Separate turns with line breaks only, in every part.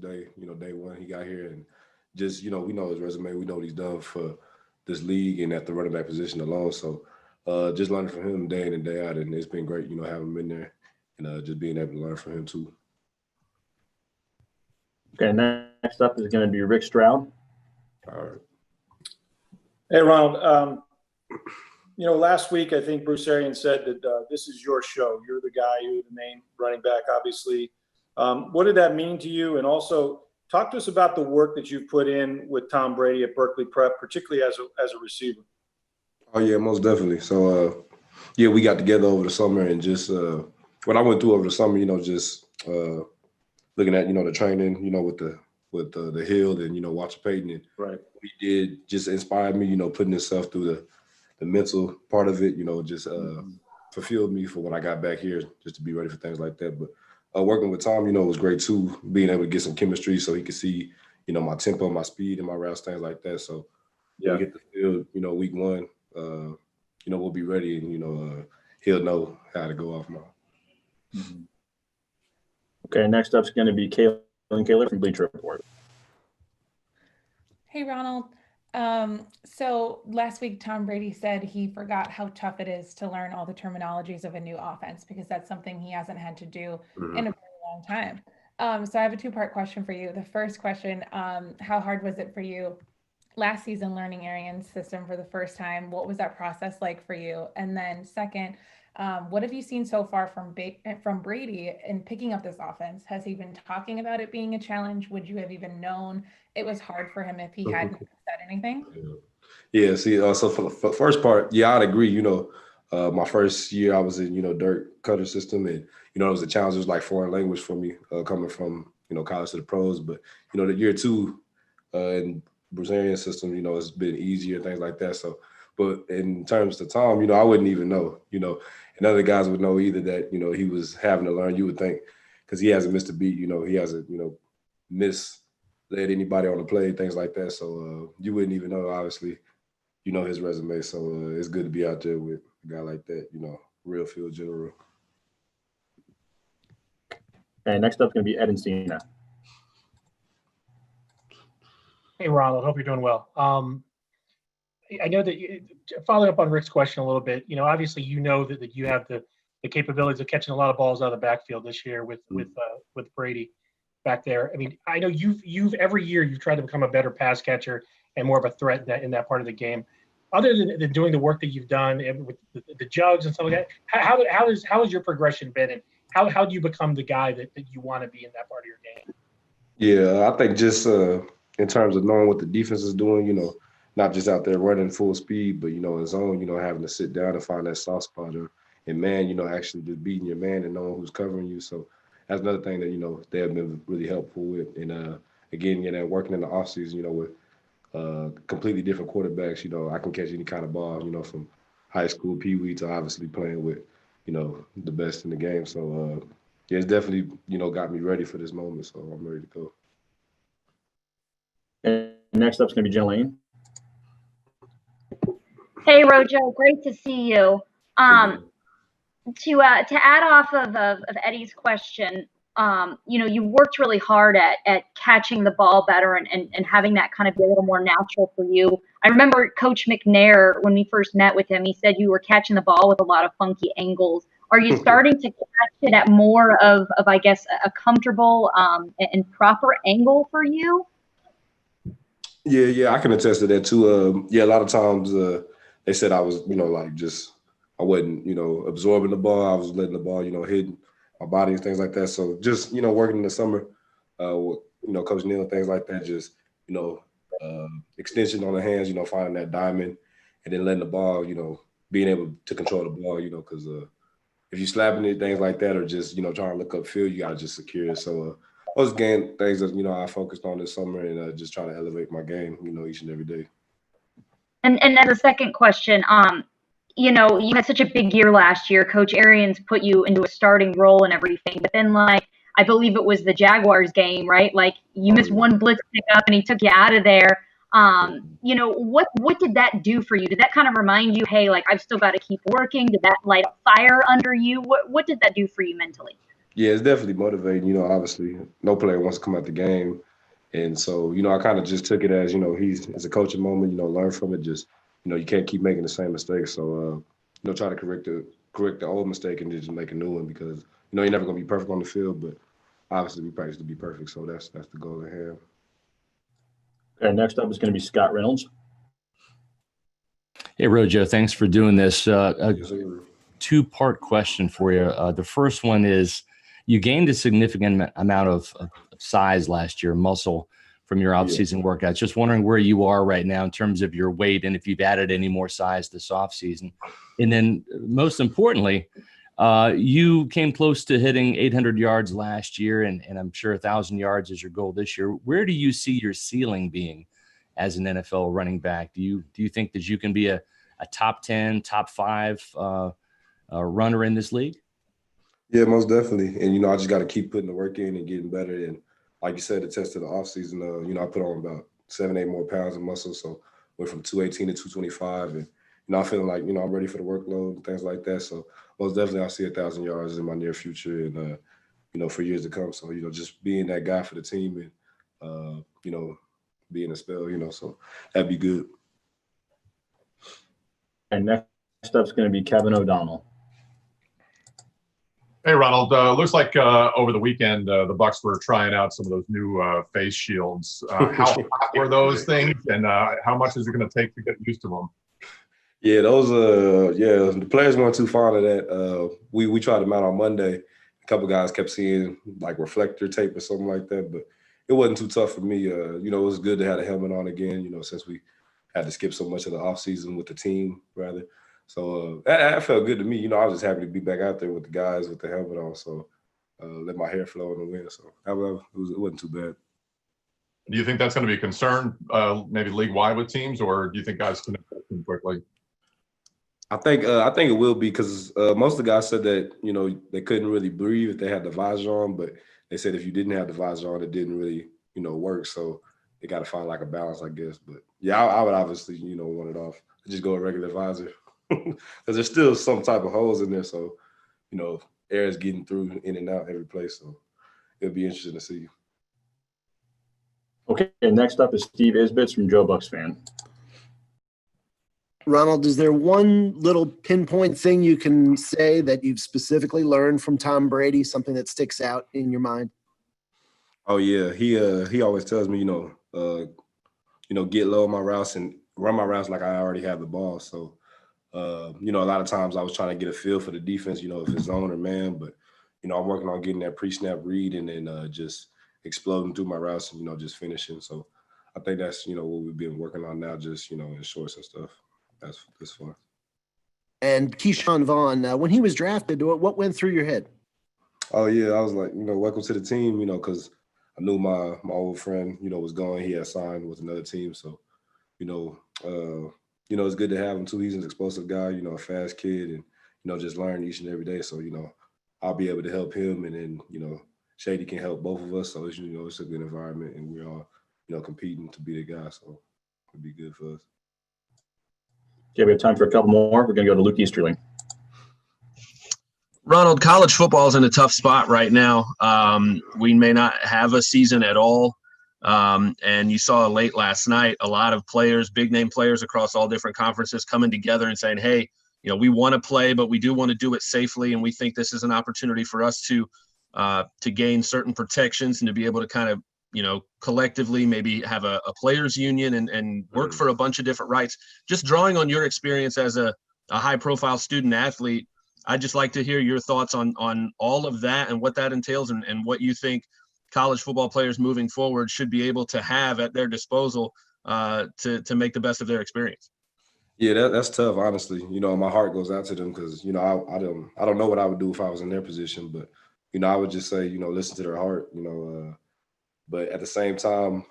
day, day one he got here, and just we know his resume, we know what he's done for this league and at the running back position alone. So just learning from him day in and day out, and it's been great, having him in there and just being able to learn from him too.
Okay, next up is going to be Rick Stroud.
All right.
Hey, Ronald. Last week I think Bruce Arians said that this is your show. You're the guy. You're the main running back, obviously. What did that mean to you? And also, talk to us about the work that you've put in with Tom Brady at Berkeley Prep, particularly as a receiver.
Oh yeah, most definitely. So yeah, we got together over the summer and just what I went through over the summer, just looking at the training, with the Hill and Walter Payton, and
Right.
we did just inspired me, putting himself through the mental part of it, just fulfilled me for when I got back here, just to be ready for things like that. But working with Tom, was great too, being able to get some chemistry so he could see, my tempo, my speed, and my routes, things like that. So when we hit the field, week one, we'll be ready, and he'll know how to go off now.
Mm-hmm. Okay, next up is going to be Kaylin Kaler from Bleacher Report.
Hey, Ronald. So last week, Tom Brady said he forgot how tough it is to learn all the terminologies of a new offense because that's something he hasn't had to do in a very long time. So I have a two-part question for you. The first question, how hard was it for you last season learning Arian's system for the first time? What was that process like for you? And then second, what have you seen so far from Brady in picking up this offense? Has he been talking about it being a challenge? Would you have even known it was hard for him if he hadn't said anything?
Yeah. See, so for the first part, yeah, I'd agree. My first year I was in, Dirk Cutter system, and it was a challenge. It was like foreign language for me coming from college to the pros. But the year two in Bruce Arians system, it's been easier, things like that. So, but in terms of Tom, I wouldn't even know, and other guys would know either that he was having to learn. You would think because he hasn't missed a beat, he hasn't misled anybody on the play, things like that. So you wouldn't even know, obviously, his resume. So it's good to be out there with a guy like that, real field general.
Okay, next up is going to be Ed Encina.
Hey, Ronald. Hope you're doing well. I know that following up on Rick's question a little bit, obviously that you have the capabilities of catching a lot of balls out of the backfield this year with Brady back there. I mean, I know you've every year you've tried to become a better pass catcher and more of a threat in that part of the game. Other than doing the work that you've done with the jugs and stuff like that, how has your progression been, and how do you become the guy that you want to be in that part of your game?
Yeah, I think just in terms of knowing what the defense is doing, not just out there running full speed, but in zone, having to sit down and find that soft spot, and man, actually just beating your man and knowing who's covering you. So that's another thing that they have been really helpful with. And again, working in the offseason, with completely different quarterbacks, I can catch any kind of ball, from high school peewee to obviously playing with, the best in the game. So yeah, it's definitely got me ready for this moment. So I'm ready to go.
And next up is going to be Jen Lane.
Hey, Rojo, great to see you. To add off of Eddie's question, you worked really hard at catching the ball better and having that kind of be a little more natural for you. I remember Coach McNair, when we first met with him, he said you were catching the ball with a lot of funky angles. Are you starting to catch it at more of I guess, a comfortable and proper angle for you?
Yeah, I can attest to that too. Yeah, a lot of times they said I was, I wasn't, absorbing the ball. I was letting the ball, hit my body and things like that. So just, working in the summer with, Coach Neal and things like that, just, extension on the hands, finding that diamond and then letting the ball, being able to control the ball, because if you're slapping it, things like that, or just, trying to look up field, you got to just secure it. So those game things that, I focused on this summer and just trying to elevate my game, each and every day.
And as a second question, you had such a big year last year. Coach Arians put you into a starting role and everything, but then I believe it was the Jaguars game, right? Like you missed one blitz pickup and he took you out of there. What did that do for you? Did that kind of remind you, hey, I've still got to keep working? Did that light a fire under you? What did that do for you mentally?
Yeah, it's definitely motivating. Obviously, no player wants to come out the game. And so, I kind of just took it as, it's a coaching moment, learn from it. Just, you can't keep making the same mistakes. So, try to correct the old mistake and just make a new one because, you're never going to be perfect on the field, but obviously we practice to be perfect. So that's the goal at hand.
Okay, next up is going to be Scott Reynolds.
Hey, Rojo, thanks for doing this.
Yes, sir.
Two-part question for you. The first one is, you gained a significant amount of size last year, muscle, from your off-season workouts. Just wondering where you are right now in terms of your weight and if you've added any more size this off-season. And then most importantly, you came close to hitting 800 yards last year, and I'm sure 1,000 yards is your goal this year. Where do you see your ceiling being as an NFL running back? Do you think that you can be a top 10, top 5 runner in this league?
Yeah, most definitely. And, I just got to keep putting the work in and getting better. And like you said, the test of the offseason, I put on about 7, 8 more pounds of muscle. So went from 218 to 225. And, I'm feeling like, I'm ready for the workload and things like that. So most definitely I'll see 1,000 yards in my near future and, for years to come. So, just being that guy for the team and, being a spell, so that'd be good.
And next up is going to be Kevin O'Donnell.
Hey, Ronald. Looks like over the weekend the Bucs were trying out some of those new face shields. How hot were those things, and how much is it going to take to get used to them?
Yeah, those the players weren't too fond of that. We tried them out on Monday. A couple guys kept seeing like reflector tape or something like that, but it wasn't too tough for me. It was good to have a helmet on again, since we had to skip so much of the offseason with the team, rather. So that felt good to me. I was just happy to be back out there with the guys with the helmet on. So let my hair flow in the wind. So it wasn't too bad.
Do you think that's going to be a concern, maybe league-wide with teams, or do you think guys can adapt them quickly?
I think it will be because most of the guys said that they couldn't really breathe if they had the visor on, but they said if you didn't have the visor on, it didn't really work. So they got to find like a balance, I guess. But yeah, I would obviously want it off. Just go a regular visor because there's still some type of holes in there, so air is getting through in and out every place. So it'll be interesting to see.
Okay, and next up is Steve Isbitz from Joe Bucks Fan.
Ronald, is there one little pinpoint thing you can say that you've specifically learned from Tom Brady, something that sticks out in your mind? Oh
yeah, he always tells me, get low on my routes and run my routes like I already have the ball. So, a lot of times I was trying to get a feel for the defense, if it's zone or man, but I'm working on getting that pre-snap read and then just exploding through my routes and just finishing. So I think that's what we've been working on now, just in shorts and stuff. That's fun.
And Keyshawn Vaughn, when he was drafted, what went through your head?
Oh yeah, I was like, welcome to the team, because I knew my old friend, was going. He had signed with another team, so it's good to have him too. He's an explosive guy, a fast kid, and just learn each and every day. So I'll be able to help him, and then Shady can help both of us. So it's it's a good environment, and we're all competing to be the guy. So it'll be good for us.
Okay, we have time for a couple more. We're going to go to Luke Easterling.
Ronald, college football is in a tough spot right now. We may not have a season at all. And you saw late last night, a lot of players, big name players across all different conferences coming together and saying, hey, we want to play, but we do want to do it safely. And we think this is an opportunity for us to gain certain protections and to be able to kind of, collectively maybe have a players union and work for a bunch of different rights. Just drawing on your experience as a high profile student athlete, I'd just like to hear your thoughts on all of that and what that entails and what you think college football players moving forward should be able to have at their disposal to make the best of their experience.
Yeah, that's tough, honestly. My heart goes out to them because, I don't know what I would do if I was in their position, but, I would just say, listen to their heart, but at the same time,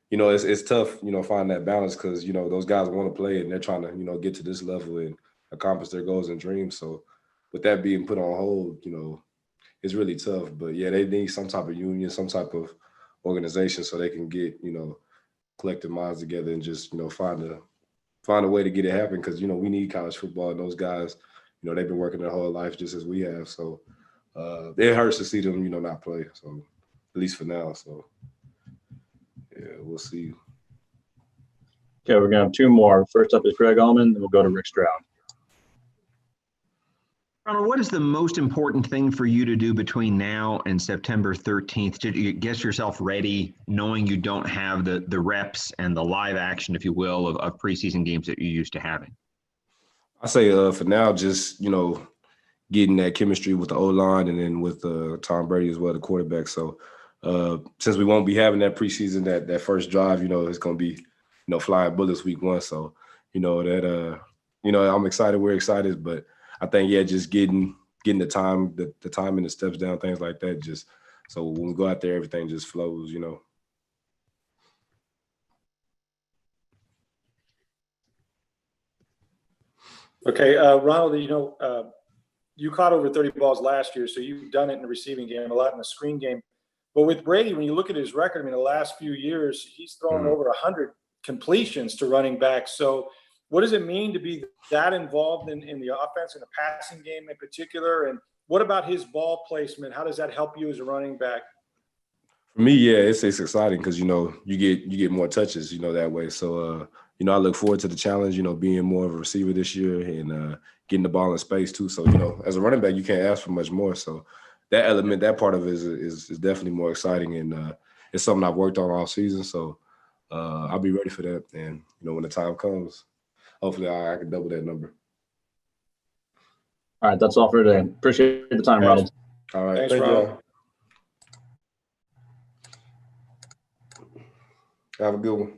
it's tough, find that balance because, those guys want to play and they're trying to, get to this level and accomplish their goals and dreams. So with that being put on hold, it's really tough. But yeah, they need some type of union, some type of organization so they can get, collective minds together and just, find a way to get it happen because, we need college football and those guys, they've been working their whole life just as we have. So it hurts to see them, you know, not play. So at least for now. So yeah, we'll see.
Okay, we're gonna have two more. First up is Greg Allman, then we'll go to Rick Stroud.
Ronald, what is the most important thing for you to do between now and September 13th to get yourself ready, knowing you don't have the reps and the live action, if you will, of preseason games that you're used to having?
I say for now, just, you know, getting that chemistry with the O-line and then with Tom Brady as well, the quarterback. So since we won't be having that preseason, that first drive, you know, it's going to be, you know, flying bullets week one. So, you know, you know, I'm excited. We're excited, but I think, yeah, just getting the time, the time and the steps down, things like that. Just so when we go out there, everything just flows, you know.
Okay, Ronald, you know, you caught over 30 balls last year, so you've done it in the receiving game, a lot in the screen game. But with Brady, when you look at his record, I mean, the last few years, he's thrown over 100 completions to running backs. So what does it mean to be that involved in the offense, in the passing game in particular? And what about his ball placement? How does that help you as a running back?
For me, yeah, it's exciting because, you know, you get more touches, you know, that way. So, you know, I look forward to the challenge, you know, being more of a receiver this year and getting the ball in space too. So, you know, as a running back, you can't ask for much more. So that element, that part of it is definitely more exciting. And it's something I've worked on all season. So I'll be ready for that. And, you know, when the time comes, hopefully I can double that number.
All right, that's all for today. Appreciate the time, Ronald.
All right.
Thanks,
Thank
Ronald.
you. Have a good one.